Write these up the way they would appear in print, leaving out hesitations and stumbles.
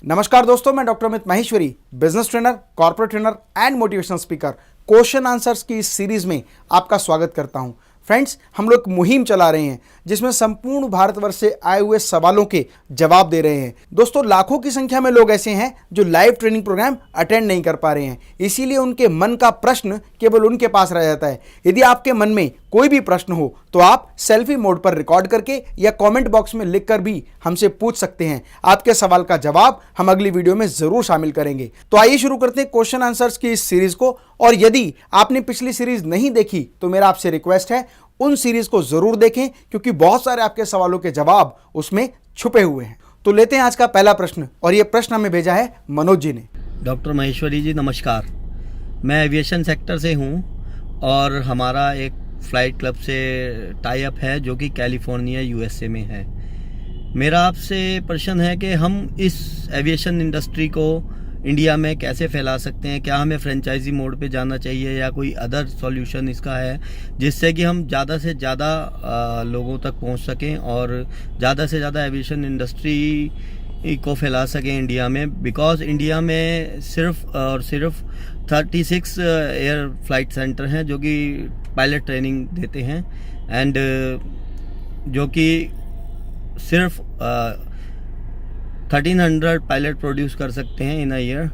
नमस्कार दोस्तों, मैं doctor Amit Maheshwari, business trainer, corporate trainer and motivational speaker, question answers की इस सीरीज में आपका स्वागत करता हूं। फ्रेंड्स, हम लोग मुहिम चला रहे हैं जिसमें संपूर्ण भारतवर्ष से आए हुए सवालों के जवाब दे रहे हैं। दोस्तों, लाखों की संख्या में लोग ऐसे हैं जो लाइव ट्रेनिंग प्रोग्राम अटेंड नहीं कर पा रहे हैं, इसीलिए उनके मन का प्रश्न केवल उनके पास रह जाता है। यदि आपके मन में कोई भी प्रश्न हो तो आप सेल्फी मोड पर रिकॉर्ड करके या कमेंट बॉक्स में लिखकर भी हमसे पूछ सकते हैं। आपके सवाल का जवाब हम अगली वीडियो में जरूर शामिल करेंगे। तो आइए शुरू करते हैं क्वेश्चन आंसर्स की इस सीरीज को। और यदि आपने पिछली सीरीज नहीं देखी तो मेरा आपसे रिक्वेस्ट है, उन सीरीज को जरूर देखें क्योंकि बहुत सारे आपके सवालों के जवाब उसमें छुपे हुए हैं। तो लेते हैं आज का पहला प्रश्न, और यह प्रश्न हमें भेजा है मनोज जी ने। डॉक्टर माहेश्वरी जी नमस्कार, मैं एविएशन सेक्टर से हूं और हमारा एक फ्लाइट क्लब से टाई अप है जो कि कैलिफोर्निया यूएसए में है। मेरा आपसे प्रश्न है कि हम इस एविएशन इंडस्ट्री को इंडिया में कैसे फैला सकते हैं। क्या हमें फ्रेंचाइजी मोड पे जाना चाहिए या कोई अदर सॉल्यूशन इसका है जिससे कि हम ज़्यादा से ज़्यादा लोगों तक पहुंच सकें और ज़्यादा से ज़्यादा एविएशन इंडस्ट्री को फैला सकें इंडिया में। बिकॉज इंडिया में सिर्फ और सिर्फ 36 एयर फ्लाइट सेंटर हैं जो कि पायलट ट्रेनिंग देते हैं एंड जो कि सिर्फ 1300 पायलट प्रोड्यूस कर सकते हैं इन अ ईयर।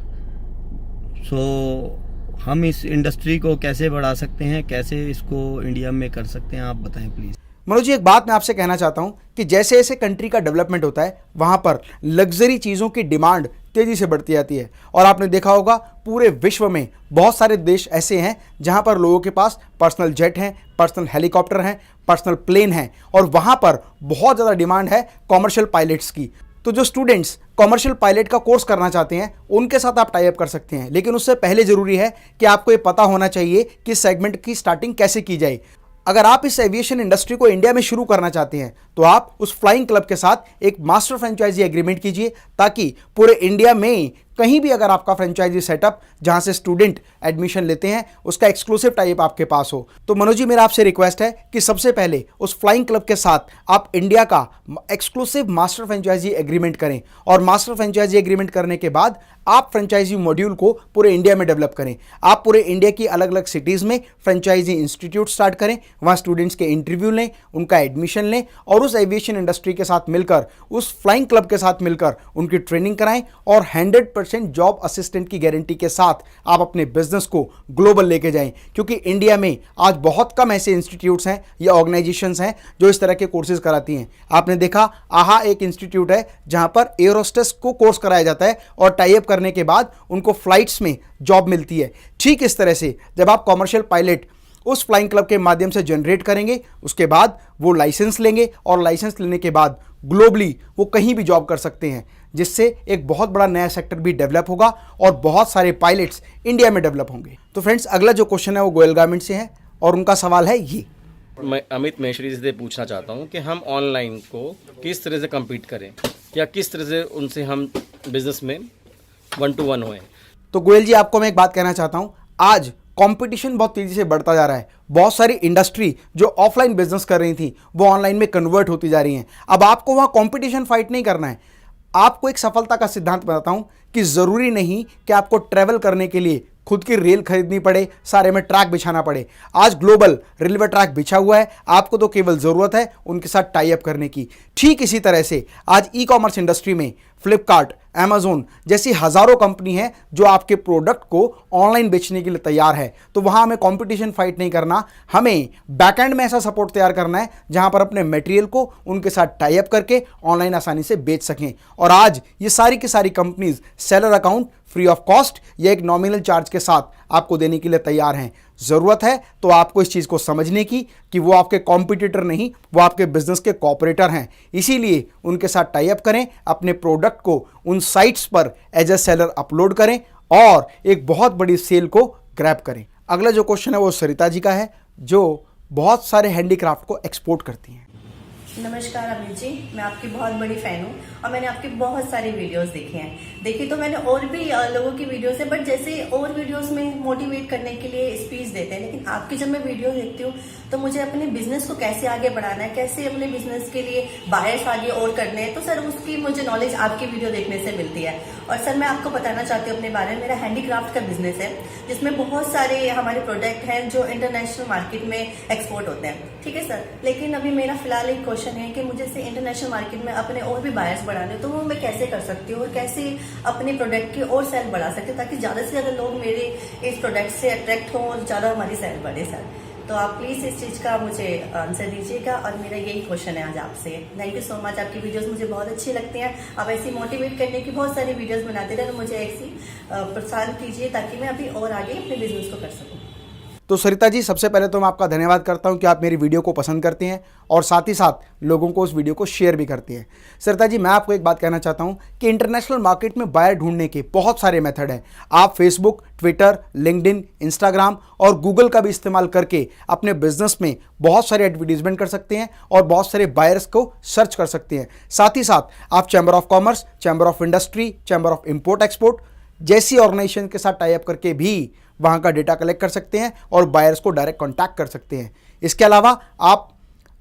सो हम इस इंडस्ट्री को कैसे बढ़ा सकते हैं, कैसे इसको इंडिया में कर सकते हैं, आप बताएं प्लीज़। मनोज जी, एक बात मैं आपसे कहना चाहता हूं कि जैसे जैसे कंट्री का डेवलपमेंट होता है वहां पर लग्जरी चीज़ों की डिमांड तेजी से बढ़ती जाती है। और आपने देखा होगा पूरे विश्व में बहुत सारे देश ऐसे हैं जहां पर लोगों के पास पर्सनल जेट हैं, पर्सनल हेलीकॉप्टर हैं, पर्सनल प्लेन हैं, और वहां पर बहुत ज़्यादा डिमांड है कॉमर्शियल पायलट्स की। तो जो स्टूडेंट्स कॉमर्शियल पायलट का कोर्स करना चाहते हैं उनके साथ आप टाई अप कर सकते हैं, लेकिन उससे पहले जरूरी है कि आपको ये पता होना चाहिए कि सेगमेंट की स्टार्टिंग कैसे की जाए। अगर आप इस एविएशन इंडस्ट्री को इंडिया में शुरू करना चाहते हैं तो आप उस फ्लाइंग क्लब के साथ एक मास्टर फ्रेंचाइजी एग्रीमेंट कीजिए, ताकि पूरे इंडिया में कहीं भी अगर आपका फ्रेंचाइजी सेटअप जहां से स्टूडेंट एडमिशन लेते हैं उसका एक्सक्लूसिव टाइप आपके पास हो। तो मनोज जी, मेरा आपसे रिक्वेस्ट है कि सबसे पहले उस फ्लाइंग क्लब के साथ आप इंडिया का एक्सक्लूसिव मास्टर फ्रेंचाइजी एग्रीमेंट करें, और मास्टर फ्रेंचाइजी एग्रीमेंट करने के बाद आप फ्रेंचाइजी मॉड्यूल को पूरे इंडिया में डेवलप करें। आप पूरे इंडिया की अलग अलग सिटीज़ में फ्रेंचाइजी इंस्टीट्यूट स्टार्ट करें, वहाँ स्टूडेंट्स के इंटरव्यू लें, उनका एडमिशन लें, और उस एविएशन इंडस्ट्री के साथ मिलकर, उस फ्लाइंग क्लब के साथ मिलकर उनकी ट्रेनिंग कराएं, और 100% जॉब असिस्टेंट की गारंटी के साथ आप अपने बिजनेस को ग्लोबल लेके जाएं। क्योंकि इंडिया में आज बहुत कम ऐसे इंस्टीट्यूट्स हैं या ऑर्गेनाइजेशंस हैं जो इस तरह के कोर्सेज कराती हैं। आपने देखा, आहा एक इंस्टीट्यूट है जहां पर एयर होस्टेस को कोर्स कराया जाता है और टाई अप करने के बाद उनको फ्लाइट्स में जॉब मिलती है। ठीक इस तरह से जब आप कॉमर्शियल पायलट उस फ्लाइंग क्लब के माध्यम से जनरेट करेंगे, उसके बाद वो लाइसेंस लेंगे, और लाइसेंस लेने के बाद ग्लोबली वो कहीं भी जॉब कर सकते हैं, जिससे एक बहुत बड़ा नया सेक्टर भी डेवलप होगा और बहुत सारे पायलट्स इंडिया में डेवलप होंगे। तो फ्रेंड्स, अगला जो क्वेश्चन है वो गोयल गारमेंट से है, और उनका सवाल है ये। मैं अमित माहेश्वरी से पूछना चाहता हूँ कि हम ऑनलाइन को किस तरह से compete करें, या किस तरह से उनसे हम बिजनेस में 1-to-1 होएं। तो गोयल जी, आपको मैं एक बात कहना चाहता हूँ, आज कंपटीशन बहुत तेजी से बढ़ता जा रहा है। बहुत सारी इंडस्ट्री जो ऑफलाइन बिजनेस कर रही थी वो ऑनलाइन में कन्वर्ट होती जा रही हैं। अब आपको वहाँ कंपटीशन फाइट नहीं करना है। आपको एक सफलता का सिद्धांत बताता हूँ कि ज़रूरी नहीं कि आपको ट्रैवल करने के लिए खुद की रेल खरीदनी पड़े, सारे में ट्रैक बिछाना पड़े। आज ग्लोबल रेलवे ट्रैक बिछा हुआ है, आपको तो केवल ज़रूरत है उनके साथ टाई अप करने की। ठीक इसी तरह से आज ई कॉमर्स इंडस्ट्री में फ्लिपकार्ट, अमेजोन जैसी हज़ारों कंपनी है जो आपके प्रोडक्ट को ऑनलाइन बेचने के लिए तैयार है। तो वहाँ हमें कंपटीशन फाइट नहीं करना, हमें बैकएंड में ऐसा सपोर्ट तैयार करना है जहाँ पर अपने मटेरियल को उनके साथ टाई अप करके ऑनलाइन आसानी से बेच सकें। और आज ये सारी की सारी companies seller account free of cost या एक नॉमिनल चार्ज के साथ आपको देने के लिए तैयार हैं। ज़रूरत है तो आपको इस चीज़ को समझने की कि वो आपके कॉम्पिटिटर नहीं, वो आपके बिजनेस के कॉपरेटर हैं। इसीलिए उनके साथ टाई अप करें, अपने प्रोडक्ट को उन साइट्स पर एज ए सेलर अपलोड करें और एक बहुत बड़ी सेल को ग्रैब करें। अगला जो क्वेश्चन है वो सरिता जी का है, जो बहुत सारे हैंडीक्राफ्ट को एक्सपोर्ट करती हैं। नमस्कार अमित जी, मैं आपकी बहुत बड़ी फ़ैन हूँ और मैंने आपके बहुत सारे वीडियोस देखे हैं। देखिए तो मैंने और भी लोगों की वीडियोस है, बट जैसे और वीडियोस में मोटिवेट करने के लिए स्पीच देते हैं, लेकिन आपकी जब मैं वीडियो देखती हूँ तो मुझे अपने बिजनेस को कैसे आगे बढ़ाना है, कैसे अपने बिजनेस के लिए बायर्स आगे और करने हैं, तो सर उसकी मुझे नॉलेज आपकी वीडियो देखने से मिलती है। और सर मैं आपको बताना चाहती हूँ अपने बारे में, मेरा हैंडीक्राफ्ट का बिजनेस है जिसमें बहुत सारे हमारे प्रोडक्ट हैं जो इंटरनेशनल मार्केट में एक्सपोर्ट होते हैं, ठीक है सर। लेकिन अभी मेरा फिलहाल एक क्वेश्चन है कि मुझे से इंटरनेशनल मार्केट में अपने और भी बायर्स बढ़ाने, तो वो मैं कैसे कर सकती हूँ और कैसे अपने प्रोडक्ट की और सेल बढ़ा सकती हूँ ताकि ज़्यादा से ज़्यादा लोग मेरे इस प्रोडक्ट से अट्रैक्ट हों और ज़्यादा हमारी सेल बढ़े सर। तो आप प्लीज़ इस चीज़ का मुझे आंसर दीजिएगा और मेरा यही क्वेश्चन है आज आपसे। थैंक यू सो मच, आपकी वीडियोस मुझे बहुत अच्छी लगती हैं। आप ऐसी मोटिवेट करने की बहुत सारी वीडियोस बनाते रहें, तो मुझे ऐसी प्रोत्साहन कीजिए ताकि मैं अभी और आगे अपने बिजनेस को कर सकूँ। तो सरिता जी, सबसे पहले तो मैं आपका धन्यवाद करता हूं कि आप मेरी वीडियो को पसंद करते हैं और साथ ही साथ लोगों को उस वीडियो को शेयर भी करती हैं। सरिता जी, मैं आपको एक बात कहना चाहता हूं कि इंटरनेशनल मार्केट में बायर ढूंढने के बहुत सारे मेथड हैं। आप फेसबुक, ट्विटर, लिंक्डइन, इंस्टाग्राम और गूगल का भी इस्तेमाल करके अपने बिजनेस में बहुत सारे एडवर्टीजमेंट कर सकते हैं और बहुत सारे बायर्स को सर्च कर सकते हैं। साथ ही साथ आप chamber of commerce, chamber of industry, chamber of import export जैसी ऑर्गेनाइजेशन के साथ टाई अप करके भी वहाँ का डेटा कलेक्ट कर सकते हैं और बायर्स को डायरेक्ट कॉन्टैक्ट कर सकते हैं। इसके अलावा आप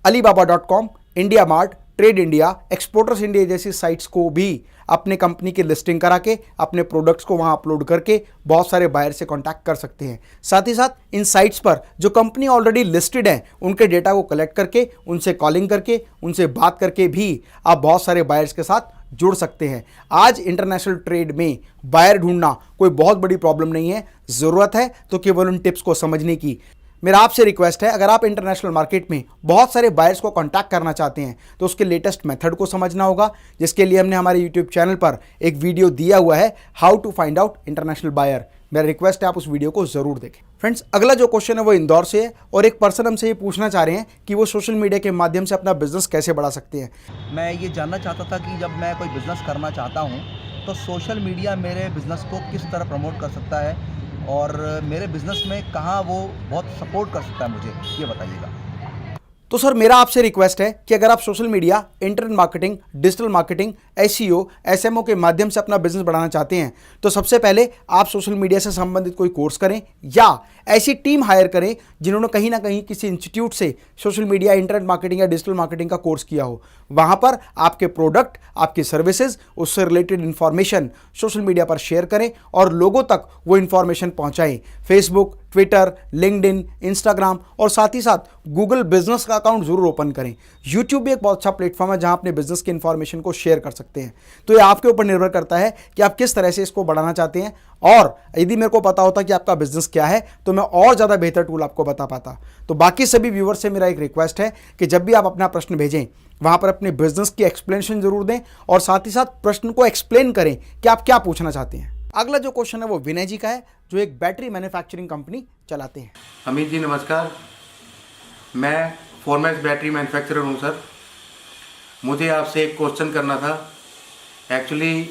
alibaba.com, India mart, trade India, exporters India जैसी साइट्स को भी अपने कंपनी की लिस्टिंग करा के अपने प्रोडक्ट्स को वहाँ अपलोड करके बहुत सारे बायर से कॉन्टैक्ट कर सकते हैं। साथ ही साथ इन साइट्स पर जो कंपनी ऑलरेडी लिस्टेड है उनके डेटा को कलेक्ट करके, उनसे कॉलिंग करके, उनसे बात करके भी आप बहुत सारे बायर्स के साथ जुड़ सकते हैं। आज इंटरनेशनल ट्रेड में बायर ढूंढना कोई बहुत बड़ी प्रॉब्लम नहीं है, ज़रूरत है तो केवल उन टिप्स को समझने की। मेरा आपसे रिक्वेस्ट है, अगर आप इंटरनेशनल मार्केट में बहुत सारे बायर्स को कांटेक्ट करना चाहते हैं तो उसके लेटेस्ट मेथड को समझना होगा, जिसके लिए हमने हमारे यूट्यूब चैनल पर एक वीडियो दिया हुआ है, how to find out international buyer. मेरा रिक्वेस्ट है आप उस वीडियो को ज़रूर देखें। फ्रेंड्स, अगला जो क्वेश्चन है वो इंदौर से है और एक पर्सन हमसे ये पूछना चाह रहे हैं कि वो सोशल मीडिया के माध्यम से अपना बिजनेस कैसे बढ़ा सकते हैं। मैं ये जानना चाहता था कि जब मैं कोई बिज़नेस करना चाहता हूँ तो सोशल मीडिया मेरे बिज़नेस को किस तरह प्रमोट कर सकता है और मेरे बिज़नेस में कहाँ वो बहुत सपोर्ट कर सकता है मुझे, ये बताइएगा। तो सर, मेरा आपसे रिक्वेस्ट है कि अगर आप social media, internet marketing, digital marketing, SEO, SMO के माध्यम से अपना बिजनेस बढ़ाना चाहते हैं तो सबसे पहले आप सोशल मीडिया से संबंधित कोई कोर्स करें या ऐसी टीम हायर करें जिन्होंने कहीं ना कहीं किसी इंस्टीट्यूट से सोशल मीडिया, इंटरनेट मार्केटिंग या डिजिटल मार्केटिंग का कोर्स किया हो। वहाँ पर आपके प्रोडक्ट, आपकी सर्विसेज, उससे रिलेटेड इन्फॉर्मेशन सोशल मीडिया पर शेयर करें और लोगों तक वो इन्फॉर्मेशन पहुँचाएं। फेसबुक, ट्विटर, लिंक्डइन, इंस्टाग्राम और साथ ही साथ गूगल बिजनेस का अकाउंट जरूर ओपन करें। यूट्यूब भी एक बहुत अच्छा प्लेटफॉर्म है जहां अपने बिजनेस की इन्फॉर्मेशन को शेयर कर सकते हैं। तो ये आपके ऊपर निर्भर करता है कि आप किस तरह से इसको बढ़ाना चाहते हैं, और यदि मेरे को पता होता कि आपका बिजनेस क्या है तो मैं और ज़्यादा बेहतर टूल आपको बता पाता। तो बाकी सभी व्यूअर्स से मेरा एक रिक्वेस्ट है कि जब भी आप अपना प्रश्न भेजें वहाँ पर अपने बिजनेस की एक्सप्लेनेशन जरूर दें और साथ ही साथ प्रश्न को एक्सप्लेन करें कि आप क्या पूछना चाहते हैं। अगला जो क्वेश्चन है वो विनय जी का है, जो एक बैटरी मैन्युफैक्चरिंग कंपनी चलाते हैं। अमित जी नमस्कार, मैं फॉरमैक्स बैटरी मैन्युफैक्चरर हूँ सर। मुझे आपसे एक क्वेश्चन करना था। एक्चुअली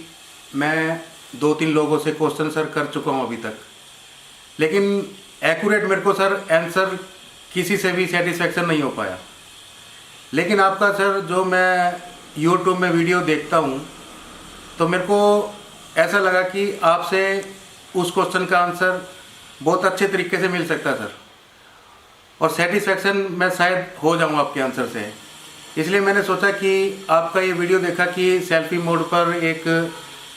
मैं 2-3 लोगों से क्वेश्चन सर कर चुका हूँ अभी तक, लेकिन एक्यूरेट मेरे को सर आंसर किसी से भी सेटिस्फेक्शन नहीं हो पाया। लेकिन आपका सर जो मैं यूट्यूब में वीडियो देखता हूँ तो मेरे को ऐसा लगा कि आपसे उस क्वेश्चन का आंसर बहुत अच्छे तरीके से मिल सकता है सर, और सेटिस्फेक्शन मैं शायद हो जाऊँ आपके आंसर से। इसलिए मैंने सोचा कि आपका ये वीडियो देखा कि सेल्फी मोड पर एक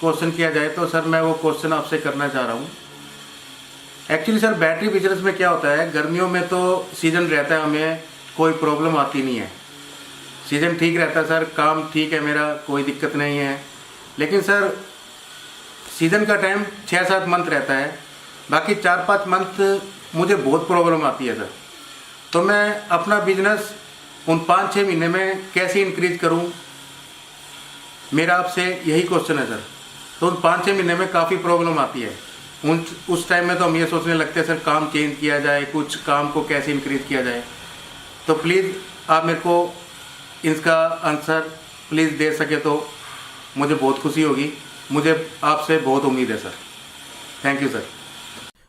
क्वेश्चन किया जाए, तो सर मैं वो क्वेश्चन आपसे करना चाह रहा हूँ। एक्चुअली सर बैटरी बिजनेस में क्या होता है, गर्मियों में तो सीज़न रहता है, हमें कोई प्रॉब्लम आती नहीं है, सीज़न ठीक रहता है सर, काम ठीक है मेरा, कोई दिक्कत नहीं है। लेकिन सर सीज़न का टाइम 6-7 मंथ रहता है, बाकी 4-5 मंथ मुझे बहुत प्रॉब्लम आती है सर। तो मैं अपना बिजनेस उन 5-6 महीने में कैसे इंक्रीज करूं, मेरा आपसे यही क्वेश्चन है सर। तो उन 5-6 महीने में काफ़ी प्रॉब्लम आती है, उस टाइम में तो हम ये सोचने लगते हैं सर काम चेंज किया जाए, कुछ काम को कैसे इंक्रीज किया जाए। तो प्लीज़ आप मेरे को इसका आंसर प्लीज़ दे सके तो मुझे बहुत खुशी होगी। मुझे आपसे बहुत उम्मीद है sir. Thank you sir.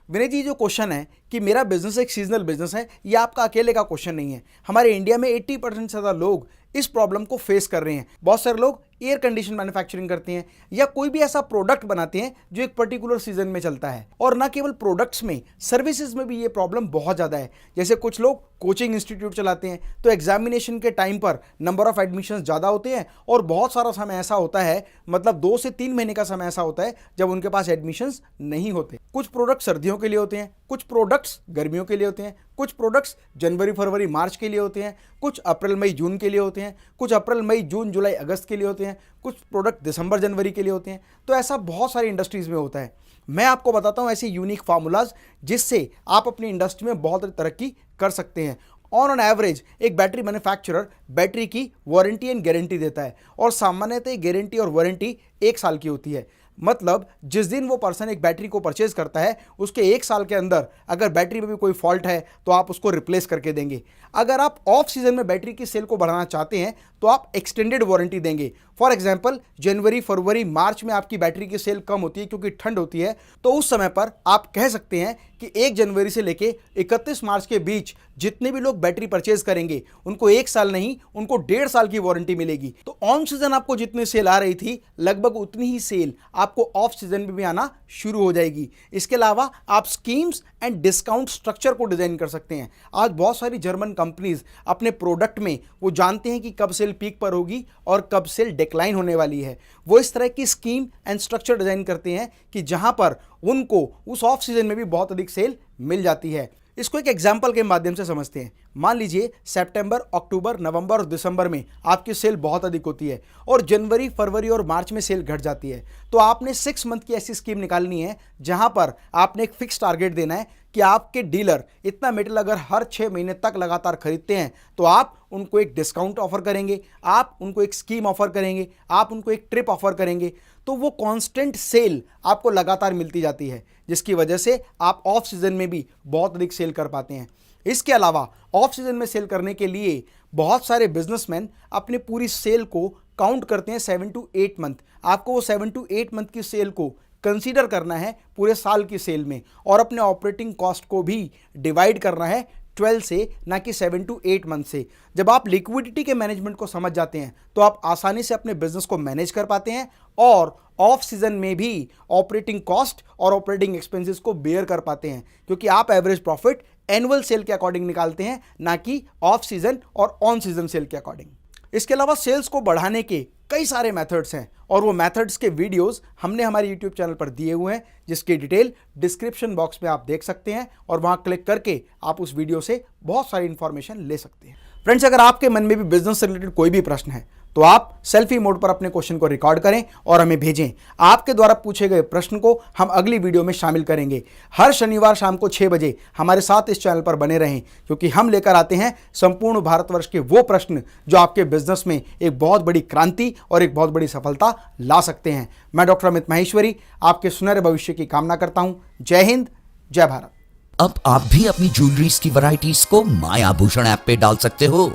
Vinay ji, जो क्वेश्चन है कि मेरा बिजनेस एक सीजनल बिजनेस है, ये आपका अकेले का क्वेश्चन नहीं है। हमारे इंडिया में 80% से ज़्यादा लोग इस प्रॉब्लम को फेस कर रहे हैं। बहुत सारे लोग एयर कंडीशन मैन्युफैक्चरिंग करते हैं या कोई भी ऐसा प्रोडक्ट बनाते हैं जो एक पर्टिकुलर सीजन में चलता है। और ना केवल प्रोडक्ट्स में, सर्विसेज में भी ये प्रॉब्लम बहुत ज़्यादा है। जैसे कुछ लोग कोचिंग इंस्टीट्यूट चलाते हैं तो एग्जामिनेशन के टाइम पर नंबर ऑफ एडमिशन्स ज़्यादा होते हैं और बहुत सारा समय ऐसा होता है, मतलब 2 से 3 महीने का समय ऐसा होता है जब उनके पास एडमिशन्स नहीं होते। कुछ प्रोडक्ट सर्दियों के लिए होते हैं, कुछ प्रोडक्ट्स गर्मियों के लिए होते हैं, कुछ प्रोडक्ट्स जनवरी फरवरी मार्च के लिए होते हैं, कुछ अप्रैल मई जून के लिए होते हैं, कुछ अप्रैल मई जून जुलाई अगस्त के लिए होते हैं, कुछ प्रोडक्ट दिसंबर जनवरी के लिए होते हैं। तो ऐसा बहुत सारी इंडस्ट्रीज़ में होता है। मैं आपको बताता हूँ ऐसे यूनिक फार्मूलाज जिससे आप अपनी इंडस्ट्री में बहुत तरक्की कर सकते हैं। ऑन एवरेज एक बैटरी मैन्युफैक्चरर बैटरी की वारंटी एंड गारंटी देता है और सामान्यतः गारंटी और वारंटी 1 साल की होती है। मतलब जिस दिन वो पर्सन एक बैटरी को परचेज करता है उसके 1 साल के अंदर अगर बैटरी में भी कोई फॉल्ट है तो आप उसको रिप्लेस करके देंगे। अगर आप ऑफ सीजन में बैटरी की सेल को बढ़ाना चाहते हैं तो आप एक्सटेंडेड वारंटी देंगे। फॉर एग्जांपल जनवरी फरवरी मार्च में आपकी बैटरी की सेल कम होती है क्योंकि ठंड होती है, तो उस समय पर आप कह सकते हैं कि 1 जनवरी से लेके 31 मार्च के बीच जितने भी लोग बैटरी परचेज करेंगे उनको 1 साल नहीं, उनको 1.5 साल की वारंटी मिलेगी। तो ऑन सीजन आपको जितनी सेल आ रही थी लगभग उतनी ही सेल आपको ऑफ सीजन में भी आना शुरू हो जाएगी। इसके अलावा आप स्कीम्स एंड डिस्काउंट स्ट्रक्चर को डिजाइन कर सकते हैं। आज बहुत सारी जर्मन कंपनीज अपने प्रोडक्ट में वो जानते हैं कि कब सेल पीक पर होगी और कब सेल डिक्लाइन होने वाली है। वो इस तरह की स्कीम एंड स्ट्रक्चर डिजाइन करते हैं कि जहां पर उनको उस ऑफ सीजन में भी बहुत अधिक सेल मिल जाती है। इसको एक एग्जाम्पल के माध्यम से समझते हैं। मान लीजिए सितंबर, अक्टूबर, नवंबर और दिसंबर में आपकी सेल बहुत अधिक होती है और जनवरी, फरवरी और मार्च में सेल घट जाती है। तो आपने 6 मंथ की ऐसी स्कीम निकालनी है जहां पर आपने एक फिक्स टारगेट देना है कि आपके डीलर इतना मेटल अगर हर 6 महीने तक लगातार खरीदते हैं तो आप उनको एक डिस्काउंट ऑफर करेंगे, आप उनको एक स्कीम ऑफर करेंगे, आप उनको एक ट्रिप ऑफर करेंगे। तो वो कांस्टेंट सेल आपको लगातार मिलती जाती है जिसकी वजह से आप ऑफ सीजन में भी बहुत अधिक सेल कर पाते हैं। इसके अलावा ऑफ सीजन में सेल करने के लिए बहुत सारे बिजनेसमैन अपनी पूरी सेल को काउंट करते हैं 7 to 8 मंथ। आपको वो 7 to 8 मंथ की सेल को कंसीडर करना है पूरे साल की सेल में और अपने ऑपरेटिंग कॉस्ट को भी डिवाइड करना है 12 से, ना कि 7 to 8 मंथ से। जब आप लिक्विडिटी के मैनेजमेंट को समझ जाते हैं तो आप आसानी से अपने बिजनेस को मैनेज कर पाते हैं और ऑफ सीजन में भी ऑपरेटिंग कॉस्ट और ऑपरेटिंग एक्सपेंसेस को बेयर कर पाते हैं, क्योंकि आप एवरेज प्रॉफिट एनुअल सेल के अकॉर्डिंग निकालते हैं, ना कि ऑफ सीजन और ऑन सीजन सेल के अकॉर्डिंग। इसके अलावा सेल्स को बढ़ाने के कई सारे मेथड्स हैं और वो मेथड्स के वीडियोस हमने हमारे YouTube चैनल पर दिए हुए हैं जिसकी डिटेल डिस्क्रिप्शन बॉक्स में आप देख सकते हैं और वहां क्लिक करके आप उस वीडियो से बहुत सारी इंफॉर्मेशन ले सकते हैं। फ्रेंड्स, अगर आपके मन में भी बिजनेस से रिलेटेड कोई भी प्रश्न है तो आप सेल्फी मोड पर अपने क्वेश्चन को रिकॉर्ड करें और हमें भेजें। आपके द्वारा पूछे गए प्रश्न को हम अगली वीडियो में शामिल करेंगे। हर शनिवार शाम को 6 बजे हमारे साथ इस चैनल पर बने रहें, क्योंकि हम लेकर आते हैं संपूर्ण भारतवर्ष के वो प्रश्न जो आपके बिजनेस में एक बहुत बड़ी क्रांति और एक बहुत बड़ी सफलता ला सकते हैं। मैं डॉक्टर अमित माहेश्वरी आपके सुनहरे भविष्य की कामना करता हूँ। जय हिंद, जय भारत। अब आप भी अपनी ज्वेलरीज की वैरायटीज को माय आभूषण ऐप पे डाल सकते हो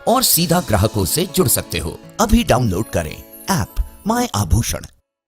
और सीधा ग्राहकों से जुड़ सकते हो। अभी डाउनलोड करें ऐप माय आभूषण।